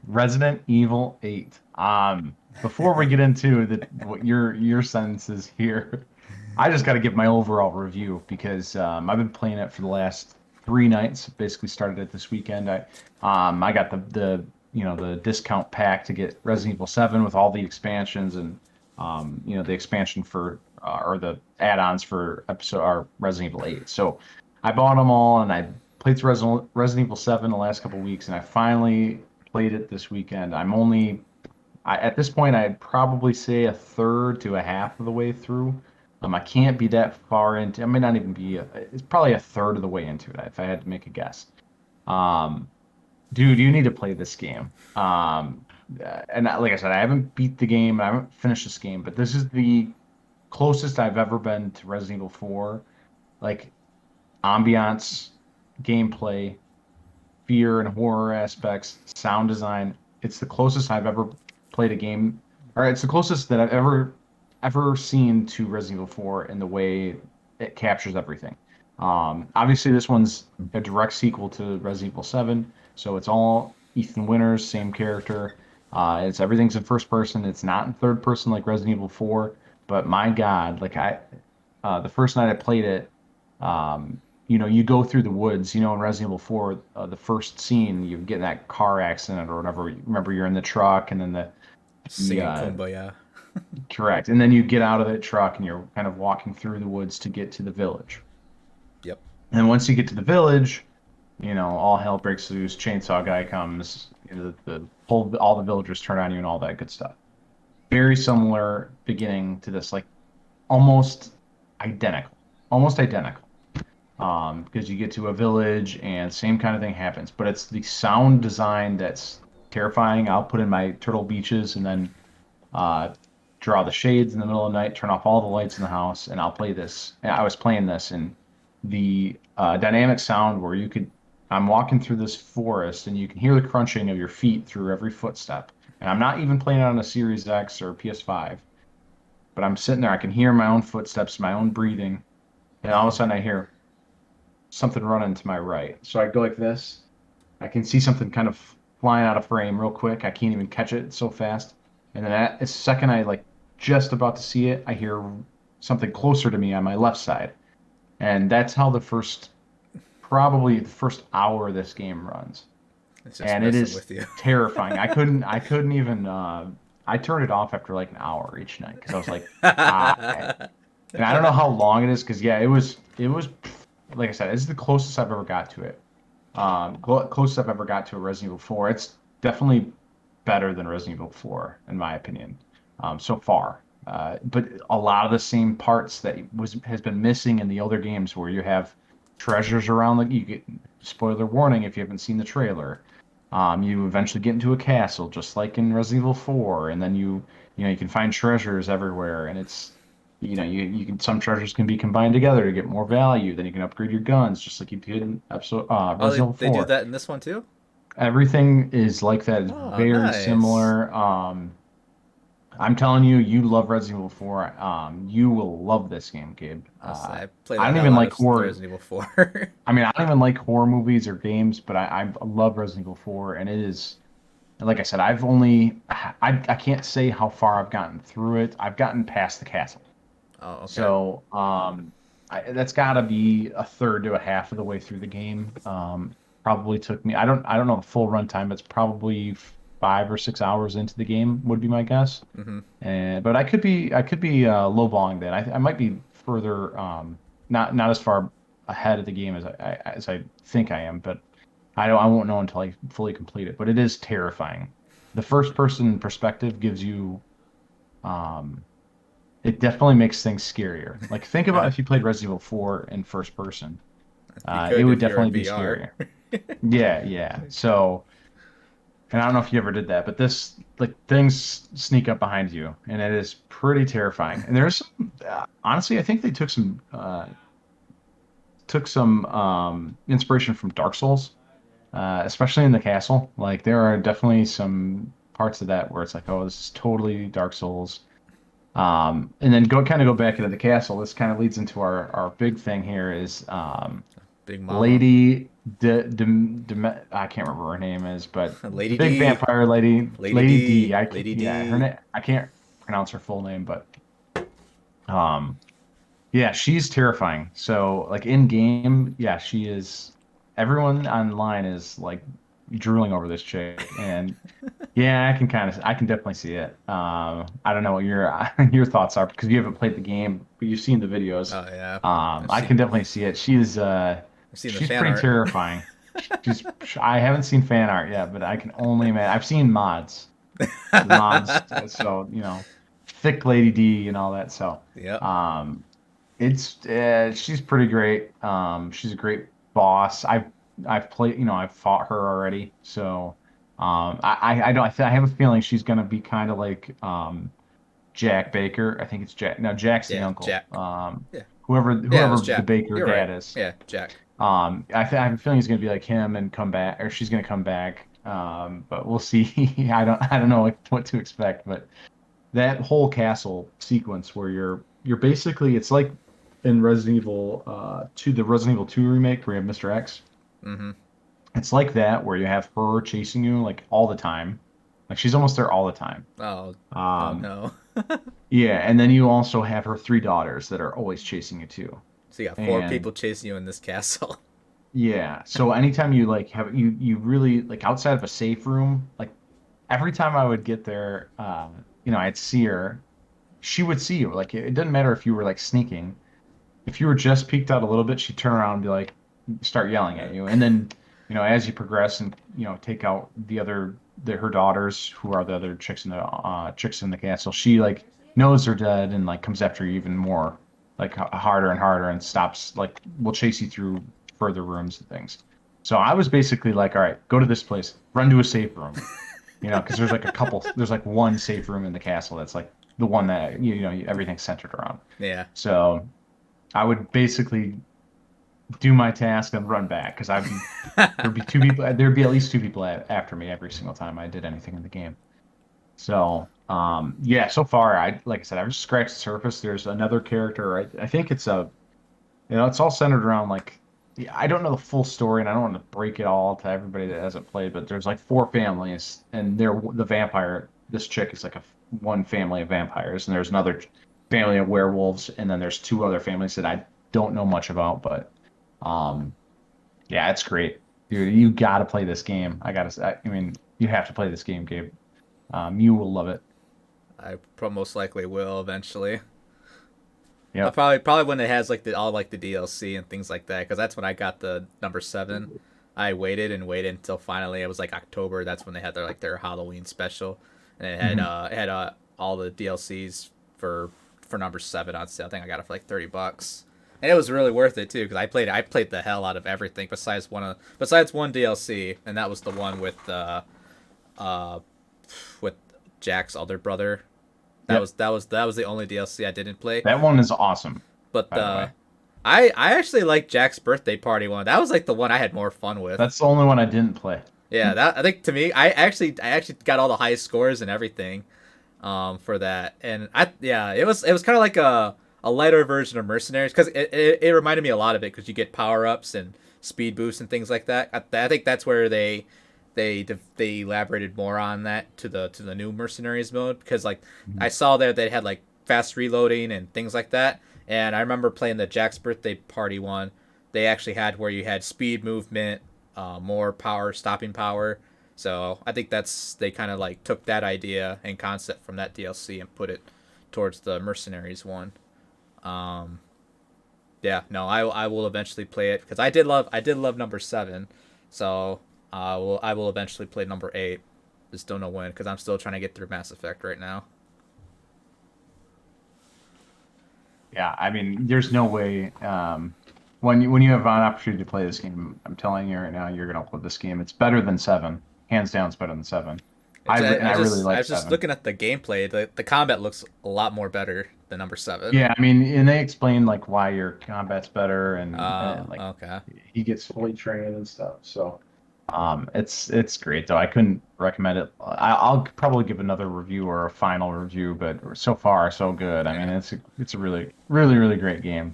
Resident Evil 8. Before we get into what your sentences here, I just got to give my overall review because I've been playing it for the last 3 nights. Basically started it this weekend. I got the the discount pack to get Resident Evil 7 with all the expansions and the expansion for or the add-ons for episode or Resident Evil 8. So I bought them all and I played through Resident Evil 7 the last couple of weeks and I finally played it this weekend. At this point, I'd probably say a third to a half of the way through. I can't be that far into. I may not even be. It's probably a third of the way into it if I had to make a guess. Um, Dude, you need to play this game. Like I said, I haven't beat the game. I haven't finished this game, but this is the closest I've ever been to Resident Evil 4. Like ambiance, gameplay, fear and horror aspects, sound design. It's the closest I've ever played a game, or it's the closest that I've ever seen to Resident Evil 4 in the way it captures everything. Obviously, this one's a direct sequel to Resident Evil 7, so it's all Ethan Winters, same character. It's everything's in first person. It's not in third person like Resident Evil 4, but my God, the first night I played it, you go through the woods, in Resident Evil 4, the first scene, you get in that car accident or whatever. Remember, you're in the truck and then the Singing Kumbaya. correct. And then you get out of the truck and you're kind of walking through the woods to get to the village. Yep. And then once you get to the village, all hell breaks loose, chainsaw guy comes, all the villagers turn on you and all that good stuff. Very similar beginning to this, like almost identical. Almost identical. Because you get to a village and same kind of thing happens, but it's the sound design that's terrifying. I'll put in my Turtle Beaches and then uh, draw the shades in the middle of the night, turn off all the lights in the house, and I'll play this. And I was playing this, and the dynamic sound where I'm walking through this forest, and you can hear the crunching of your feet through every footstep. And I'm not even playing it on a Series X or PS5, but I'm sitting there, I can hear my own footsteps, my own breathing, and all of a sudden I hear something running to my right. So I go like this. I can see something kind of flying out of frame real quick. I can't even catch it, it's so fast. And then at the second I like just about to see it, I hear something closer to me on my left side. And that's how probably the first hour of this game runs. It's just And it messing is with you. terrifying. I couldn't even, I turned it off after like an hour each night because I was like, I, and I don't know how long it is because yeah, it was like I said, it's the closest I've ever got to it. Closest I've ever got to a Resident Evil 4. It's definitely better than Resident Evil 4 in my opinion, so far. But a lot of the same parts that has been missing in the older games, where you have treasures around. Like you get spoiler warning if you haven't seen the trailer. You eventually get into a castle, just like in Resident Evil 4, and then you can find treasures everywhere, and it's you can some treasures can be combined together to get more value. Then you can upgrade your guns, just like you did in episode Oh, Resident Evil they do 4. that in this one too? Everything is like that. It's Oh, very nice. similar. I'm telling you, you love Resident Evil 4. You will love this game, Gabe. Honestly, I play I the don't hell even out like of the horror. Resident Evil 4. I mean, I don't even like horror movies or games, but I love Resident Evil 4, and it is, like I said, I can't say how far I've gotten through it. I've gotten past the castle. Oh, okay. So, that's got to be a third to a half of the way through the game. Probably took me. I don't know the full runtime. It's probably 5 or 6 hours into the game would be my guess. Mm-hmm. And but I could be lowballing that. I might be further, not as far ahead of the game as I think I am, but I won't know until I fully complete it. But it is terrifying. The first person perspective gives you um it definitely makes things scarier. Like think about if you played Resident Evil 4 in first person. You It could would if you're in definitely be VR. scarier. Yeah, yeah. So, and I don't know if you ever did that, but this like things sneak up behind you, and it is pretty terrifying. And there's some, honestly, I think they took some inspiration from Dark Souls, especially in the castle. Like there are definitely some parts of that where it's like, oh, this is totally Dark Souls. And then go back into the castle. This kind of leads into our big thing here is Big Mama. Lady. I can't remember what her name is, but the Lady big D, vampire lady, Lady Lady D. D, Lady Yeah, her D. name. I can't pronounce her full name, but um, yeah, she's terrifying. So like in game, yeah, she is. Everyone online is like drooling over this chick, and yeah, I can definitely see it. I don't know what your your thoughts are because you haven't played the game, but you've seen the videos. Oh yeah, I've I can seen definitely see it. I've seen the She's fan pretty art. terrifying. She's I haven't seen fan art yet, but I can only imagine. I've seen mods, the mods. So thick Lady D and all that. So Yep. um, it's she's pretty great. She's a great boss. I've played, I've fought her already. So I don't I have a feeling she's gonna be kind of like Jack Baker. I think it's Jack. No, Jack's the Yeah, uncle. Jack. Yeah. Yeah, it was Whoever the Jack. Baker You're right. dad is. Yeah, Jack. I have a feeling he's gonna be like him and come back, or she's gonna come back. But we'll see. I don't know what to expect, but that whole castle sequence where you're basically it's like in Resident Evil 2, the Resident Evil 2 remake where you have Mr. X. Mm-hmm. It's like that where you have her chasing you like all the time. Like she's almost there all the time. Oh, oh Um, no. yeah, and then you also have her three daughters that are always chasing you too. So you got four And people chasing you in this castle. yeah, so anytime you like have you really like outside of a safe room, like every time I would get there, I'd see her, she would see you. Like it doesn't matter if you were like sneaking. If you were just peeked out a little bit, she'd turn around and be like, start yelling at you. And then, as you progress and take out her daughters, who are the other chicks in the castle, she like knows they're dead and like comes after you even more, like harder and harder, and stops like will chase you through further rooms and things. So I was basically like, all right, go to this place, run to a safe room, because there's like one safe room in the castle that's like the one that everything's centered around. Yeah. So I would basically do my task and run back because there'd be two people, there'd be at least two people after me every single time I did anything in the game. So yeah, so far like I said, I've just scratched the surface. There's another character. I think it's all centered around like yeah, I don't know the full story and I don't want to break it all to everybody that hasn't played, but there's like four families and they're the vampire. This chick is like one family of vampires and there's another family of werewolves and then there's two other families that I don't know much about, but um yeah, it's great. Dude, you got to play this game. I mean, you have to play this game, Gabe. You will love it. Most likely will eventually. I Yep. probably when it has like the all like the DLC and things like that, because that's when I got the number 7. I waited and waited until finally it was like October. That's when they had their Halloween special, and Mhm. it had all the DLCs for number 7 on sale. I think I got it for like $30, and it was really worth it too because I played the hell out of everything besides one DLC, and that was the one uh with Jack's other brother. Yep. That was the only DLC I didn't play. That one is awesome, But by the way. I actually like Jack's birthday party one. That was like the one I had more fun with. That's the only one I didn't play. Yeah, that I think to me, I actually got all the highest scores and everything, for that. And it was kind of like a lighter version of Mercenaries because it reminded me a lot of it because you get power ups and speed boosts and things like that. I think that's where they elaborated more on that to the new Mercenaries mode because like I Mhm. saw there they had like fast reloading and things like that. And I remember playing the Jack's birthday party one. They actually had where you had speed movement, more power, stopping power. So I think they kind of like took that idea and concept from that DLC and put it towards the Mercenaries one. Um, yeah, no, I will eventually play it because I did love number 7, so I will eventually play number 8. Just don't know when because I'm still trying to get through Mass Effect right now. Yeah, I mean, there's no way. When you have an opportunity to play this game, I'm telling you right now, you're gonna love this game. It's better than seven, hands down. It's better than seven. And I really I like was just seven. looking at the gameplay. The combat looks a lot more better than number 7. Yeah, I mean, and they explain like why your combat's better, and like Okay. he gets fully trained and stuff. So, it's great though. I couldn't recommend it. I'll probably give another review or a final review, but so far so good. I mean, Yeah. it's a really really really great game.